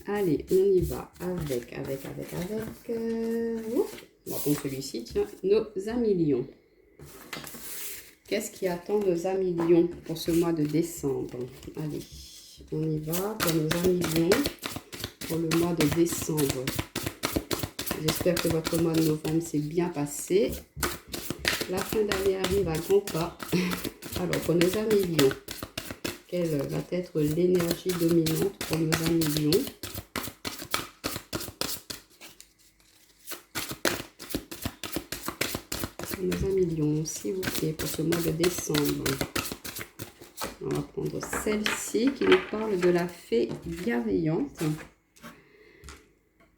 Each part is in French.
Allez, on y va avec. On va prendre celui-ci, tiens. Nos amis lions. Qu'est-ce qui attend nos amis lions pour ce mois de décembre? Allez, on y va pour nos amis lions pour le mois de décembre. J'espère que votre mois de novembre s'est bien passé. La fin d'année arrive à grands pas. Alors, pour nos amis lions, quelle va être l'énergie dominante pour nos amis lions? Pour nos amis lions, s'il vous plaît, pour ce mois de décembre. On va prendre celle-ci qui nous parle de la fée bienveillante.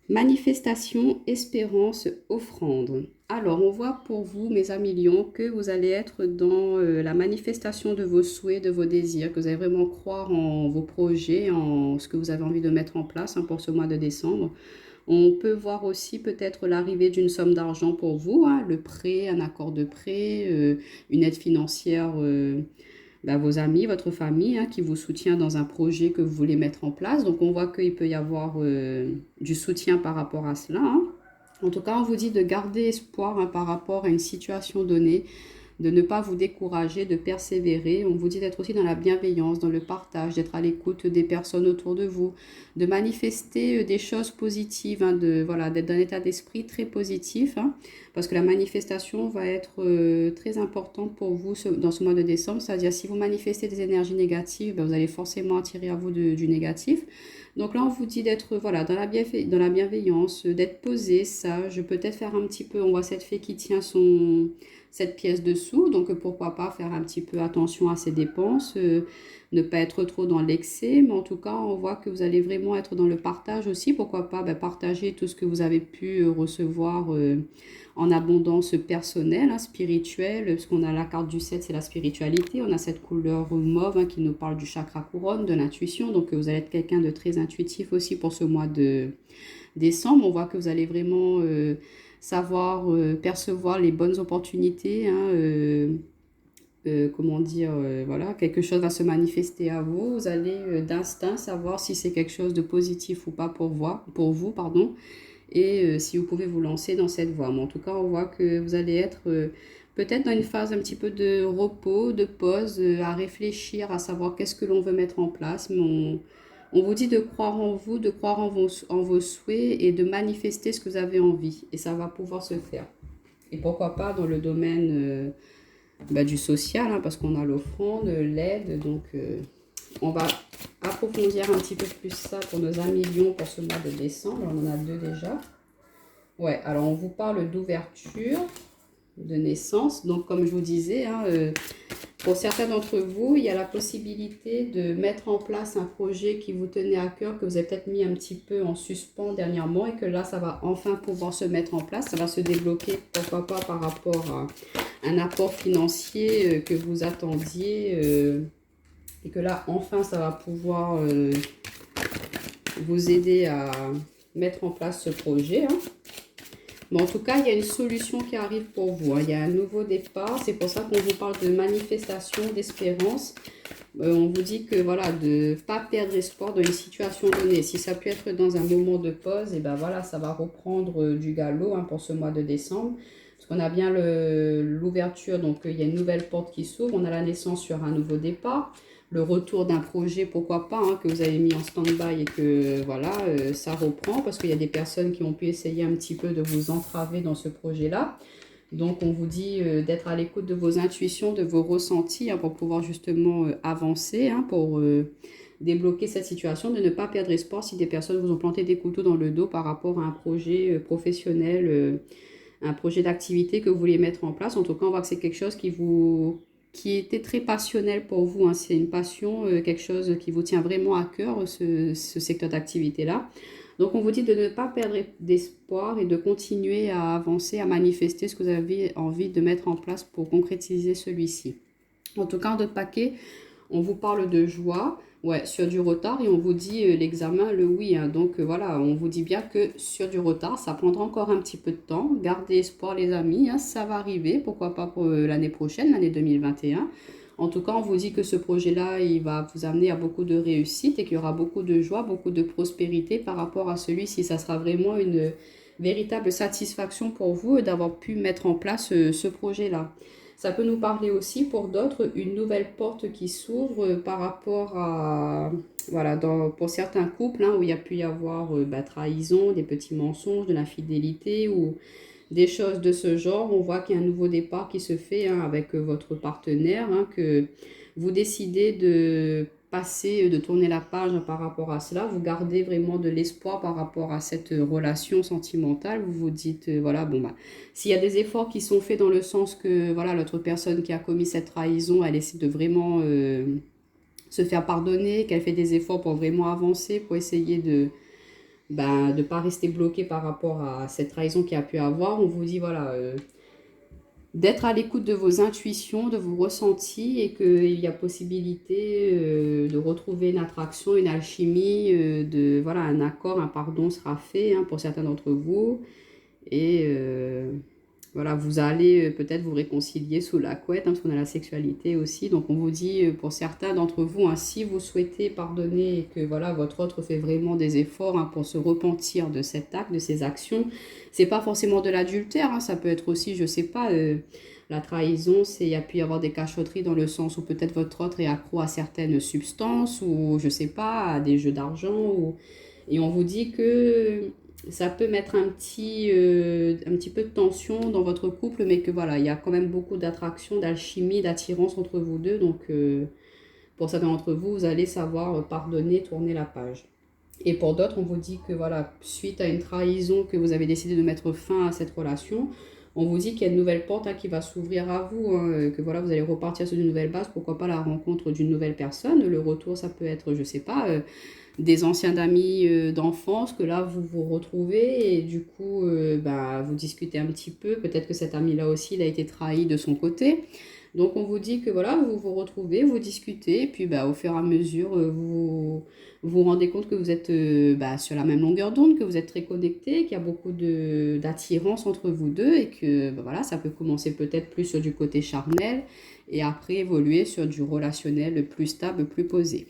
Manifestation, espérance, offrande. Alors, on voit pour vous, mes amis lions, que vous allez être dans la manifestation de vos souhaits, de vos désirs, que vous allez vraiment croire en vos projets, en ce que vous avez envie de mettre en place pour ce mois de décembre. On peut voir aussi peut-être l'arrivée d'une somme d'argent pour vous, le prêt, un accord de prêt, une aide financière, vos amis, votre famille qui vous soutient dans un projet que vous voulez mettre en place. Donc on voit qu'il peut y avoir du soutien par rapport à cela. En tout cas, on vous dit de garder espoir par rapport à une situation donnée, de ne pas vous décourager, de persévérer. On vous dit d'être aussi dans la bienveillance, dans le partage, d'être à l'écoute des personnes autour de vous, de manifester des choses positives, d'être dans un état d'esprit très positif, parce que la manifestation va être très importante pour vous dans ce mois de décembre. C'est-à-dire, si vous manifestez des énergies négatives, vous allez forcément attirer à vous du négatif. Donc là, on vous dit d'être dans la bienveillance, d'être posé, sage, peut-être faire un petit peu, on voit cette fée qui tient cette pièce dessous, donc pourquoi pas faire un petit peu attention à ses dépenses, ne pas être trop dans l'excès, mais en tout cas, on voit que vous allez vraiment être dans le partage aussi, pourquoi pas partager tout ce que vous avez pu recevoir en abondance personnelle, spirituelle, parce qu'on a la carte du 7, c'est la spiritualité, on a cette couleur mauve qui nous parle du chakra couronne, de l'intuition, donc vous allez être quelqu'un de très intuitif aussi pour ce mois de décembre. On voit que vous allez vraiment savoir percevoir les bonnes opportunités, voilà, quelque chose va se manifester à vous. Vous allez d'instinct savoir si c'est quelque chose de positif ou pas pour vous, et si vous pouvez vous lancer dans cette voie. Mais en tout cas, on voit que vous allez être peut-être dans une phase un petit peu de repos, de pause, à réfléchir, à savoir qu'est-ce que l'on veut mettre en place. Mais on vous dit de croire en vous, de croire en vos souhaits et de manifester ce que vous avez envie. Et ça va pouvoir se faire. Et pourquoi pas dans le domaine du social, parce qu'on a l'offrande, l'aide. Donc, on va approfondir un petit peu plus ça pour nos amis lions pour ce mois de décembre. On en a deux déjà. Ouais, alors on vous parle d'ouverture, de naissance. Donc, comme je vous disais, pour certains d'entre vous, il y a la possibilité de mettre en place un projet qui vous tenait à cœur, que vous avez peut-être mis un petit peu en suspens dernièrement et que là, ça va enfin pouvoir se mettre en place. Ça va se débloquer, pourquoi pas, par rapport à un apport financier que vous attendiez et que là, enfin, ça va pouvoir vous aider à mettre en place ce projet. Mais en tout cas, il y a une solution qui arrive pour vous. Il y a un nouveau départ. C'est pour ça qu'on vous parle de manifestation, d'espérance. On vous dit que voilà, de ne pas perdre espoir dans une situation donnée. Si ça peut être dans un moment de pause, et ben voilà, ça va reprendre du galop pour ce mois de décembre. Parce qu'on a bien l'ouverture, donc il y a une nouvelle porte qui s'ouvre. On a la naissance sur un nouveau départ. Le retour d'un projet, pourquoi pas, que vous avez mis en stand-by et que voilà, ça reprend. Parce qu'il y a des personnes qui ont pu essayer un petit peu de vous entraver dans ce projet-là. Donc, on vous dit d'être à l'écoute de vos intuitions, de vos ressentis pour pouvoir justement avancer, pour débloquer cette situation, de ne pas perdre espoir si des personnes vous ont planté des couteaux dans le dos par rapport à un projet professionnel, un projet d'activité que vous vouliez mettre en place. En tout cas, on voit que c'est quelque chose qui était très passionnel pour vous. C'est une passion, quelque chose qui vous tient vraiment à cœur, ce secteur d'activité-là. Donc, on vous dit de ne pas perdre d'espoir et de continuer à avancer, à manifester ce que vous avez envie de mettre en place pour concrétiser celui-ci. En tout cas, en d'autres paquets, on vous parle de joie, sur du retard, et on vous dit l'examen, le oui. Donc, voilà, on vous dit bien que sur du retard, ça prendra encore un petit peu de temps. Gardez espoir, les amis, ça va arriver, pourquoi pas pour l'année prochaine, l'année 2021. En tout cas, on vous dit que ce projet-là, il va vous amener à beaucoup de réussite et qu'il y aura beaucoup de joie, beaucoup de prospérité par rapport à celui-ci. Ça sera vraiment une véritable satisfaction pour vous d'avoir pu mettre en place ce projet-là. Ça peut nous parler aussi pour d'autres, une nouvelle porte qui s'ouvre par rapport à, voilà, pour certains couples hein, où il y a pu y avoir trahison, des petits mensonges, de l'infidélité ou des choses de ce genre. On voit qu'il y a un nouveau départ qui se fait hein, avec votre partenaire, hein, que vous décidez de passer, de tourner la page par rapport à cela. Vous gardez vraiment de l'espoir par rapport à cette relation sentimentale. Vous vous dites, voilà, bon, bah, s'il y a des efforts qui sont faits dans le sens que, voilà, l'autre personne qui a commis cette trahison, elle essaie de vraiment se faire pardonner, qu'elle fait des efforts pour vraiment avancer, pour essayer de ne pas rester bloqué par rapport à cette trahison qu'il a pu avoir. On vous dit, voilà, d'être à l'écoute de vos intuitions, de vos ressentis et qu'il y a possibilité de retrouver une attraction, une alchimie, voilà, un accord, un pardon sera fait hein, pour certains d'entre vous. Et voilà, vous allez peut-être vous réconcilier sous la couette, hein, parce qu'on a la sexualité aussi. Donc on vous dit, pour certains d'entre vous, hein, si vous souhaitez pardonner et que voilà, votre autre fait vraiment des efforts hein, pour se repentir de cet acte, de ces actions, c'est pas forcément de l'adultère, hein, ça peut être aussi, je sais pas, la trahison, il y a pu y avoir des cachotteries dans le sens où peut-être votre autre est accro à certaines substances ou je sais pas, à des jeux d'argent. Et on vous dit que ça peut mettre un petit peu de tension dans votre couple, mais que voilà, il y a quand même beaucoup d'attraction, d'alchimie, d'attirance entre vous deux. Donc, pour certains d'entre vous, vous allez savoir pardonner, tourner la page. Et pour d'autres, on vous dit que voilà, suite à une trahison, que vous avez décidé de mettre fin à cette relation, on vous dit qu'il y a une nouvelle porte hein, qui va s'ouvrir à vous, hein, que voilà, vous allez repartir sur une nouvelle base, pourquoi pas la rencontre d'une nouvelle personne. Le retour, ça peut être, je sais pas, des anciens amis d'enfance que là vous vous retrouvez et du coup vous discutez un petit peu, peut-être que cet ami là aussi il a été trahi de son côté, donc on vous dit que voilà vous vous retrouvez, vous discutez et puis au fur et à mesure vous vous rendez compte que vous êtes sur la même longueur d'onde, que vous êtes très connectés, qu'il y a beaucoup d'attirance entre vous deux et que voilà ça peut commencer peut-être plus sur du côté charnel et après évoluer sur du relationnel plus stable, plus posé.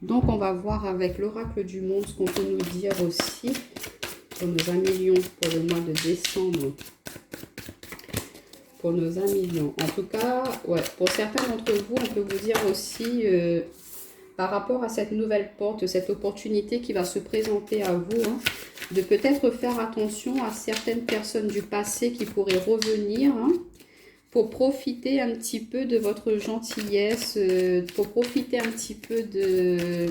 Donc, on va voir avec l'oracle du monde ce qu'on peut nous dire aussi pour nos amis lions pour le mois de décembre. Pour nos amis lions. En tout cas, ouais, pour certains d'entre vous, on peut vous dire aussi par rapport à cette nouvelle porte, cette opportunité qui va se présenter à vous, hein, de peut-être faire attention à certaines personnes du passé qui pourraient revenir, hein, pour profiter un petit peu de votre gentillesse, pour profiter un petit peu de,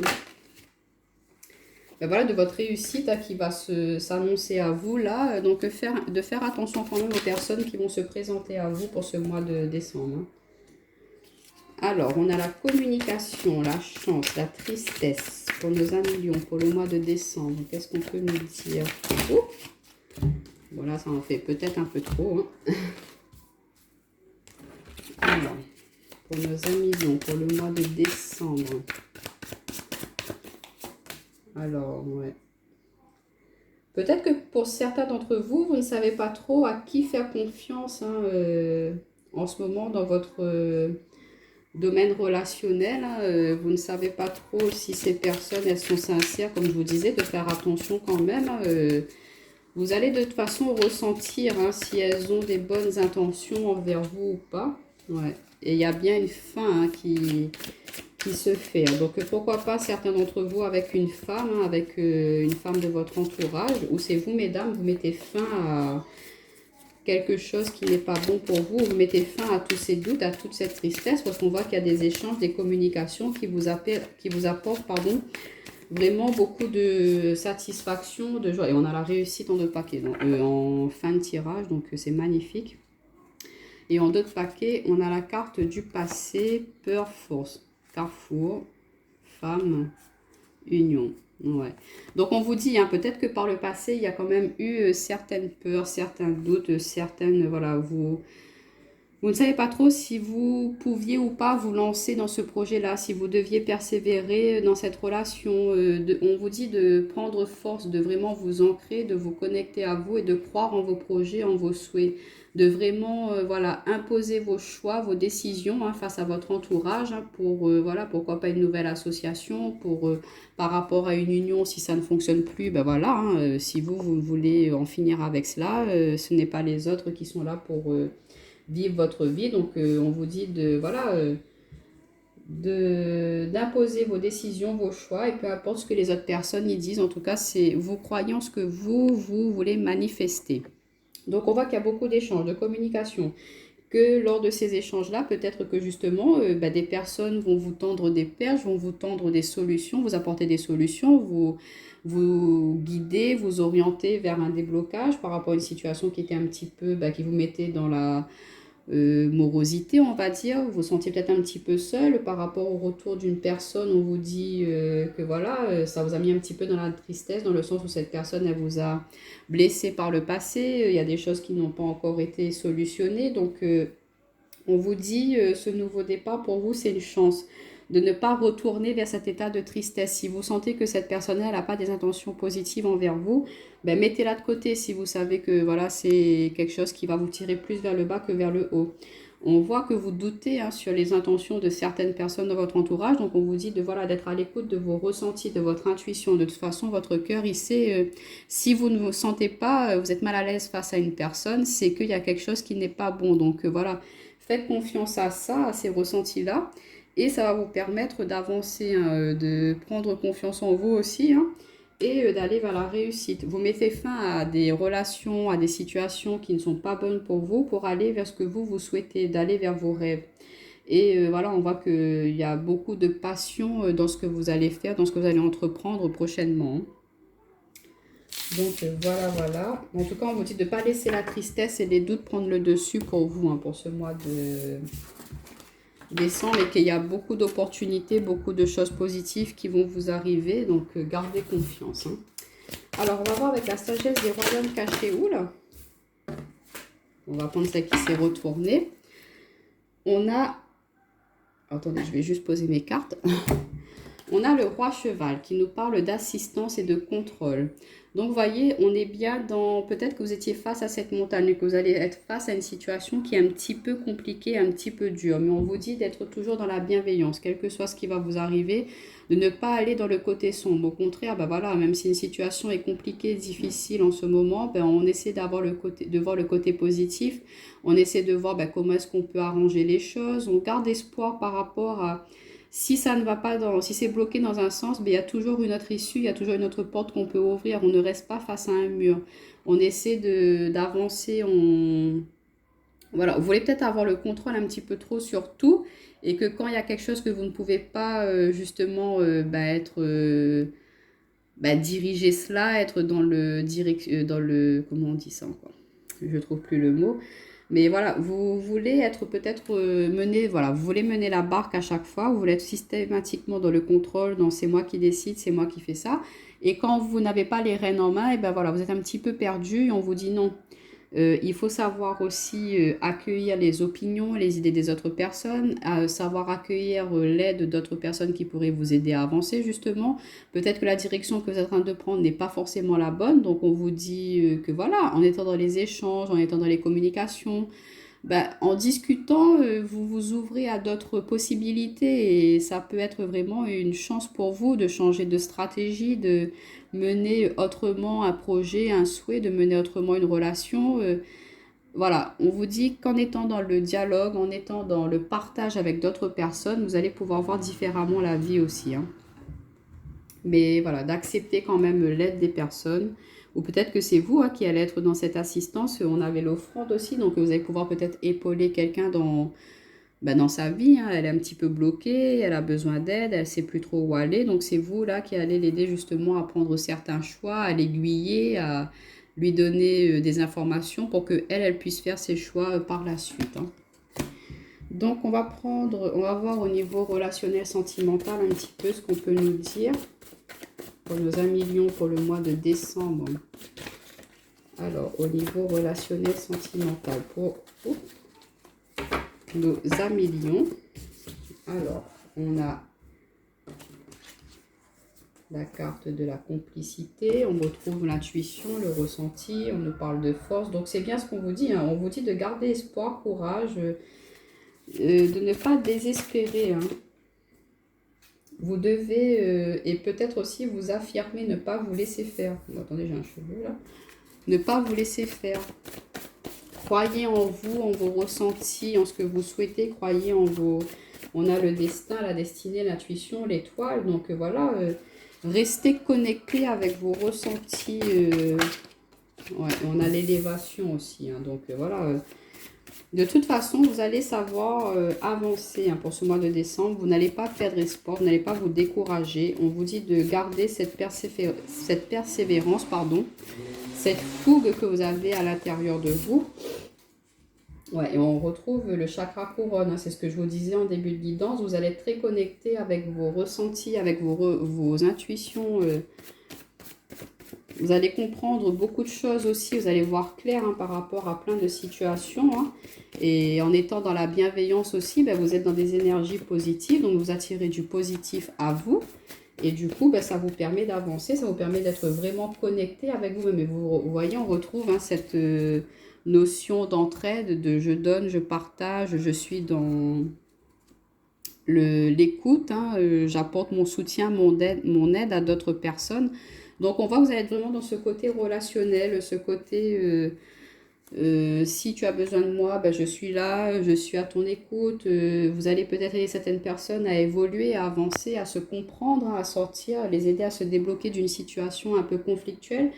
voilà, de votre réussite hein, qui va s'annoncer à vous là. Donc de faire attention quand même aux personnes qui vont se présenter à vous pour ce mois de décembre. Hein. Alors, on a la communication, la chance, la tristesse pour nos amis lions pour le mois de décembre. Qu'est-ce qu'on peut nous dire? Oh, voilà, ça en fait peut-être un peu trop. Hein. Alors, pour nos amis lions, pour le mois de décembre. Alors, ouais. Peut-être que pour certains d'entre vous, vous ne savez pas trop à qui faire confiance hein, en ce moment dans votre domaine relationnel. Hein, vous ne savez pas trop si ces personnes, elles sont sincères, comme je vous disais, de faire attention quand même. Hein, vous allez de toute façon ressentir hein, si elles ont des bonnes intentions envers vous ou pas. Ouais. Et il y a bien une fin hein, qui se fait. Donc, pourquoi pas certains d'entre vous avec une femme, hein, avec une femme de votre entourage, ou c'est vous, mesdames, vous mettez fin à quelque chose qui n'est pas bon pour vous, vous mettez fin à tous ces doutes, à toute cette tristesse, parce qu'on voit qu'il y a des échanges, des communications qui vous apportent, vraiment beaucoup de satisfaction, de joie. Et on a la réussite en 2 paquets, donc, en fin de tirage, donc c'est magnifique. Et en 2 paquets, on a la carte du passé, peur, force. Carrefour, femme, union. Ouais. Donc on vous dit, hein, peut-être que par le passé, il y a quand même eu certaines peurs, certains doutes, certaines, voilà, Vous ne savez pas trop si vous pouviez ou pas vous lancer dans ce projet-là, si vous deviez persévérer dans cette relation. On vous dit de prendre force, de vraiment vous ancrer, de vous connecter à vous et de croire en vos projets, en vos souhaits. De vraiment voilà, imposer vos choix, vos décisions hein, face à votre entourage hein, pour, voilà, pourquoi pas une nouvelle association, pour, par rapport à une union, si ça ne fonctionne plus, ben voilà, hein, si vous voulez en finir avec cela, ce n'est pas les autres qui sont là pour vivre votre vie. Donc, on vous dit de, voilà, d'imposer vos décisions, vos choix, et peu importe ce que les autres personnes y disent, en tout cas, c'est vos croyances que vous voulez manifester. Donc, on voit qu'il y a beaucoup d'échanges, de communication. Que lors de ces échanges-là, peut-être que justement, des personnes vont vous tendre des perches, vont vous tendre des solutions, vous apporter des solutions, vous guider, vous orienter vers un déblocage par rapport à une situation qui était un petit peu, qui vous mettait dans la morosité, on va dire. Vous vous sentiez peut-être un petit peu seul par rapport au retour d'une personne. On vous dit que voilà, ça vous a mis un petit peu dans la tristesse, dans le sens où cette personne, elle vous a blessé par le passé. Il y a des choses qui n'ont pas encore été solutionnées. Donc, on vous dit, ce nouveau départ, pour vous, c'est une chance de ne pas retourner vers cet état de tristesse. Si vous sentez que cette personne-là n'a pas des intentions positives envers vous, mettez-la de côté si vous savez que voilà, c'est quelque chose qui va vous tirer plus vers le bas que vers le haut. On voit que vous doutez hein, sur les intentions de certaines personnes de votre entourage. Donc, on vous dit de, voilà, d'être à l'écoute de vos ressentis, de votre intuition. De toute façon, votre cœur, il sait, si vous ne vous sentez pas, vous êtes mal à l'aise face à une personne, c'est qu'il y a quelque chose qui n'est pas bon. Donc, voilà, faites confiance à ça, à ces ressentis-là. Et ça va vous permettre d'avancer, hein, de prendre confiance en vous aussi, hein, et d'aller vers la réussite. Vous mettez fin à des relations, à des situations qui ne sont pas bonnes pour vous, pour aller vers ce que vous souhaitez, d'aller vers vos rêves. Et voilà, on voit qu'il y a beaucoup de passion dans ce que vous allez faire, dans ce que vous allez entreprendre prochainement. Donc voilà. En tout cas, on vous dit de ne pas laisser la tristesse et les doutes prendre le dessus pour vous, hein, pour ce mois de décembre, et qu'il y a beaucoup d'opportunités, beaucoup de choses positives qui vont vous arriver. Donc gardez confiance. Hein. Alors, on va voir avec la sagesse des royaumes cachés. Où là? On va prendre celle qui s'est retournée. On a... Attendez, je vais juste poser mes cartes. On a le roi cheval qui nous parle d'assistance et de contrôle. Donc, vous voyez, on est bien dans... Peut-être que vous étiez face à cette montagne et que vous allez être face à une situation qui est un petit peu compliquée, un petit peu dure. Mais on vous dit d'être toujours dans la bienveillance, quel que soit ce qui va vous arriver, de ne pas aller dans le côté sombre. Au contraire, voilà, même si une situation est compliquée, difficile en ce moment, on essaie de voir le côté positif. On essaie de voir comment est-ce qu'on peut arranger les choses. On garde espoir par rapport à... Si ça ne va pas si c'est bloqué dans un sens, il y a toujours une autre issue, il y a toujours une autre porte qu'on peut ouvrir. On ne reste pas face à un mur. On essaie d'avancer. Voilà, vous voulez peut-être avoir le contrôle un petit peu trop sur tout, et que quand il y a quelque chose que vous ne pouvez pas justement être diriger cela, être dans le comment on dit ça encore, je trouve plus le mot. Mais voilà, vous voulez être peut-être vous voulez mener la barque à chaque fois, vous voulez être systématiquement dans le contrôle, dans c'est moi qui décide, c'est moi qui fais ça. Et quand vous n'avez pas les rênes en main, et voilà, vous êtes un petit peu perdu et on vous dit non. Il faut savoir aussi accueillir les opinions, les idées des autres personnes, savoir accueillir l'aide d'autres personnes qui pourraient vous aider à avancer justement. Peut-être que la direction que vous êtes en train de prendre n'est pas forcément la bonne, donc on vous dit que voilà, en étant dans les échanges, en étant dans les communications, en discutant, vous vous ouvrez à d'autres possibilités, et ça peut être vraiment une chance pour vous de changer de stratégie, de mener autrement un projet, un souhait, de mener autrement une relation. Voilà, on vous dit qu'en étant dans le dialogue, en étant dans le partage avec d'autres personnes, vous allez pouvoir voir différemment la vie aussi. Hein. Mais voilà, d'accepter quand même l'aide des personnes. Ou peut-être que c'est vous hein, qui allez être dans cette assistance. On avait l'offrande aussi, donc vous allez pouvoir peut-être épauler quelqu'un dans sa vie. Hein. Elle est un petit peu bloquée, elle a besoin d'aide, elle ne sait plus trop où aller. Donc c'est vous là qui allez l'aider justement à prendre certains choix, à l'aiguiller, à lui donner des informations pour qu'elle puisse faire ses choix par la suite. Hein. Donc on va voir au niveau relationnel, sentimental un petit peu ce qu'on peut nous dire pour nos 1 million pour le mois de décembre. Alors, au niveau relationnel, sentimental, pour nos amis lions. Alors, on a la carte de la complicité, on retrouve l'intuition, le ressenti, on nous parle de force. Donc c'est bien ce qu'on vous dit, hein. On vous dit de garder espoir, courage, de ne pas désespérer, hein. Vous devez, et peut-être aussi vous affirmer, ne pas vous laisser faire. Bon, attendez, j'ai un cheveu là. Ne pas vous laisser faire. Croyez en vous, en vos ressentis, en ce que vous souhaitez. Croyez en vos... On a le destin, la destinée, l'intuition, l'étoile. Donc voilà, restez connecté avec vos ressentis. Ouais, on a l'élévation aussi, hein. Donc voilà, de toute façon, vous allez savoir avancer, hein, pour ce mois de décembre. Vous n'allez pas perdre espoir, vous n'allez pas vous décourager. On vous dit de garder cette persévérance, pardon, cette fougue que vous avez à l'intérieur de vous. Ouais, et on retrouve le chakra couronne, hein, c'est ce que je vous disais en début de guidance. Vous allez être très connecté avec vos ressentis, avec vos intuitions. Vous allez comprendre beaucoup de choses aussi, vous allez voir clair, hein, par rapport à plein de situations, hein. Et en étant dans la bienveillance aussi, ben, vous êtes dans des énergies positives, donc vous attirez du positif à vous. Et du coup, ben, ça vous permet d'avancer, ça vous permet d'être vraiment connecté avec vous-même. Et vous voyez, on retrouve, hein, cette notion d'entraide, de je donne, je partage, je suis dans l'écoute, hein, j'apporte mon soutien, mon aide à d'autres personnes. Donc on voit que vous allez être vraiment dans ce côté relationnel, ce côté si tu as besoin de moi, ben je suis là, je suis à ton écoute. Vous allez peut-être aider certaines personnes à évoluer, à avancer, à se comprendre, hein, à sortir, les aider à se débloquer d'une situation un peu conflictuelle.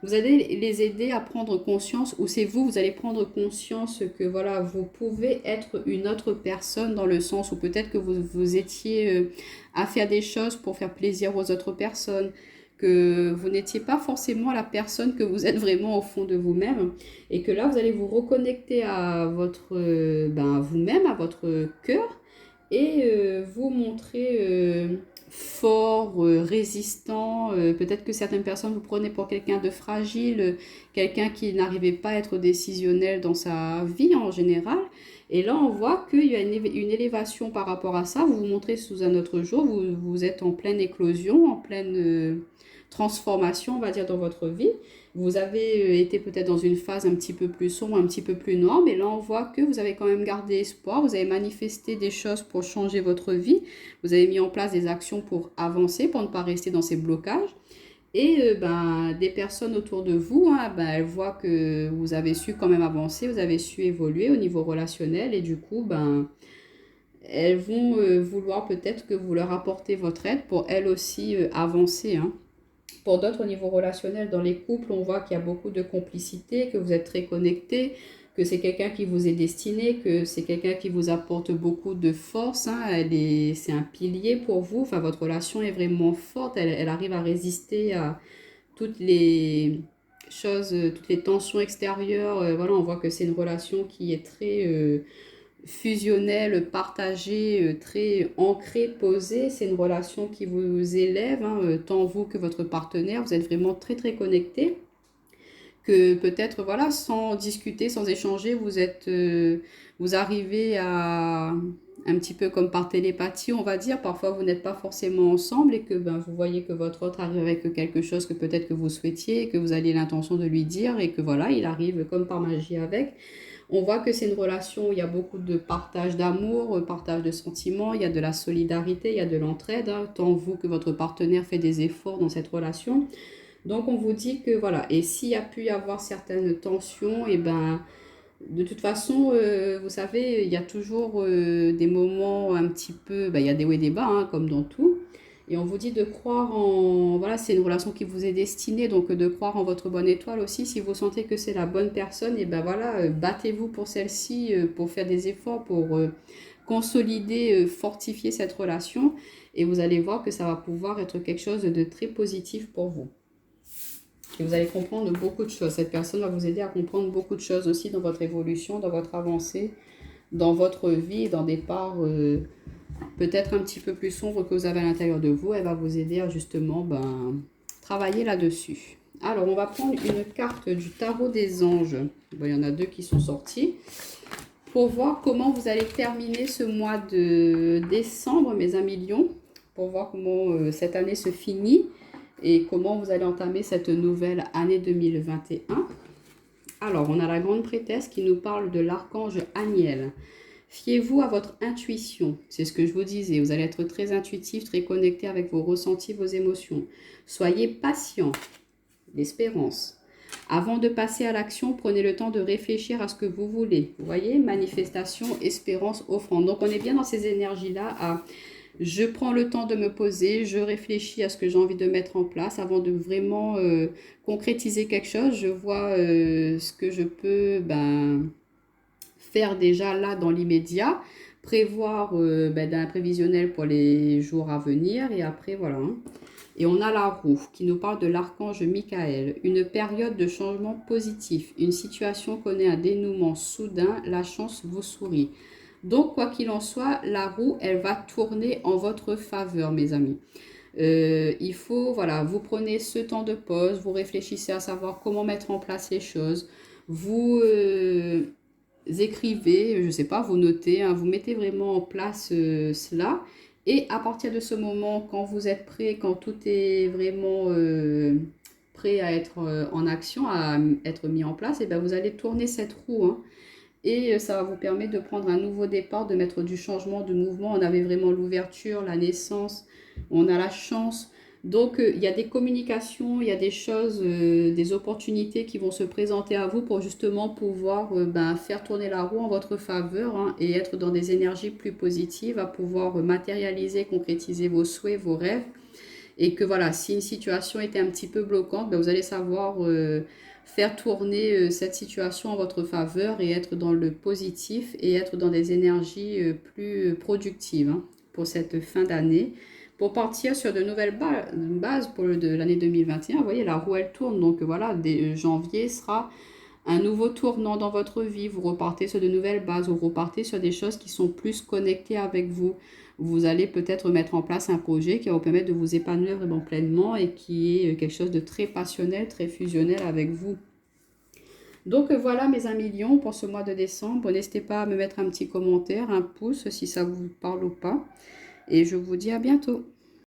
Vous allez les aider à prendre conscience, ou c'est vous, vous allez prendre conscience que voilà, vous pouvez être une autre personne, dans le sens où peut-être que vous étiez à faire des choses pour faire plaisir aux autres personnes, que vous n'étiez pas forcément la personne que vous êtes vraiment au fond de vous-même, et que là vous allez vous reconnecter à votre vous-même, à votre cœur, et vous montrer fort, résistant. Peut-être que certaines personnes vous prenaient pour quelqu'un de fragile, quelqu'un qui n'arrivait pas à être décisionnel dans sa vie en général. Et là, on voit qu'il y a une élévation par rapport à ça. Vous vous montrez sous un autre jour, vous êtes en pleine éclosion, en pleine transformation, on va dire, dans votre vie. Vous avez été peut-être dans une phase un petit peu plus sombre, un petit peu plus noire, mais là on voit que vous avez quand même gardé espoir, vous avez manifesté des choses pour changer votre vie, vous avez mis en place des actions pour avancer, pour ne pas rester dans ces blocages. Et des personnes autour de vous, hein, elles voient que vous avez su quand même avancer, vous avez su évoluer au niveau relationnel, et du coup, elles vont vouloir peut-être que vous leur apportez votre aide pour elles aussi avancer, hein. Pour d'autres, au niveau relationnel, dans les couples, on voit qu'il y a beaucoup de complicité, que vous êtes très connectés, que c'est quelqu'un qui vous est destiné, que c'est quelqu'un qui vous apporte beaucoup de force, hein. C'est un pilier pour vous. Enfin, votre relation est vraiment forte. Elle arrive à résister à toutes les choses, toutes les tensions extérieures. Voilà, on voit que c'est une relation qui est très fusionnelle, partagée, très ancrée, posée. C'est une relation qui vous élève, hein, tant vous que votre partenaire. Vous êtes vraiment très très connectés. Que peut-être, voilà, sans discuter, sans échanger, vous arrivez à un petit peu comme par télépathie, on va dire. Parfois, vous n'êtes pas forcément ensemble, et que vous voyez que votre autre arrive avec quelque chose que peut-être que vous souhaitiez, que vous aviez l'intention de lui dire, et que voilà, il arrive comme par magie avec. On voit que c'est une relation où il y a beaucoup de partage d'amour, partage de sentiments, il y a de la solidarité, il y a de l'entraide, hein, tant vous que votre partenaire fait des efforts dans cette relation. Donc on vous dit que voilà, et s'il y a pu y avoir certaines tensions, et de toute façon, vous savez, il y a toujours des moments un petit peu, il y a des hauts et des bas, hein, comme dans tout. Et on vous dit de croire en... Voilà, c'est une relation qui vous est destinée, donc de croire en votre bonne étoile aussi. Si vous sentez que c'est la bonne personne, et voilà, battez-vous pour celle-ci, pour faire des efforts, pour consolider, fortifier cette relation. Et vous allez voir que ça va pouvoir être quelque chose de très positif pour vous. Et vous allez comprendre beaucoup de choses. Cette personne va vous aider à comprendre beaucoup de choses aussi dans votre évolution, dans votre avancée, dans votre vie, dans des parts peut-être un petit peu plus sombres que vous avez à l'intérieur de vous. Elle va vous aider à justement travailler là-dessus. Alors, on va prendre une carte du tarot des anges. Bon, il y en a deux qui sont sortis. pour voir comment vous allez terminer ce mois de décembre, mes amis lions, pour voir comment cette année se finit et comment vous allez entamer cette nouvelle année 2021. Alors, on a la grande prêtresse qui nous parle de l'archange Aniel. Fiez-vous à votre intuition, c'est ce que je vous disais, vous allez être très intuitif, très connecté avec vos ressentis, vos émotions. Soyez patient, l'espérance. Avant de passer à l'action, prenez le temps de réfléchir à ce que vous voulez. Vous voyez, manifestation, espérance, offrande. Donc on est bien dans ces énergies-là à je prends le temps de me poser, je réfléchis à ce que j'ai envie de mettre en place avant de vraiment concrétiser quelque chose. Je vois ce que je peux faire déjà là dans l'immédiat, prévoir d'un prévisionnel pour les jours à venir et après voilà. Hein. Et on a la roue qui nous parle de l'archange Michael, une période de changement positif, une situation connaît un dénouement soudain, la chance vous sourit. Donc quoi qu'il en soit, la roue elle va tourner en votre faveur mes amis. Il faut, voilà, vous prenez ce temps de pause, vous réfléchissez à savoir comment mettre en place les choses, vous écrivez, je ne sais pas, vous notez, hein, vous mettez vraiment en place cela. Et à partir de ce moment, quand vous êtes prêt, quand tout est vraiment prêt à être en action, à être mis en place, et bien vous allez tourner cette roue. Hein, et ça va vous permettre de prendre un nouveau départ, de mettre du changement, de mouvement. On avait vraiment l'ouverture, la naissance, on a la chance. Donc, il y a des communications, il y a des choses, des opportunités qui vont se présenter à vous pour justement pouvoir faire tourner la roue en votre faveur hein, et être dans des énergies plus positives, à pouvoir matérialiser, concrétiser vos souhaits, vos rêves. Et que voilà, si une situation était un petit peu bloquante, vous allez savoir faire tourner cette situation en votre faveur et être dans le positif et être dans des énergies plus productives hein, pour cette fin d'année. Pour partir sur de nouvelles bases pour l'année 2021, vous voyez, la roue elle tourne. Donc voilà, dès janvier sera un nouveau tournant dans votre vie. Vous repartez sur de nouvelles bases, vous repartez sur des choses qui sont plus connectées avec vous. Vous allez peut-être mettre en place un projet qui va vous permettre de vous épanouir vraiment pleinement et qui est quelque chose de très passionnel, très fusionnel avec vous. Donc voilà mes amis lions pour ce mois de décembre. N'hésitez pas à me mettre un petit commentaire, un pouce si ça vous parle ou pas. Et je vous dis à bientôt.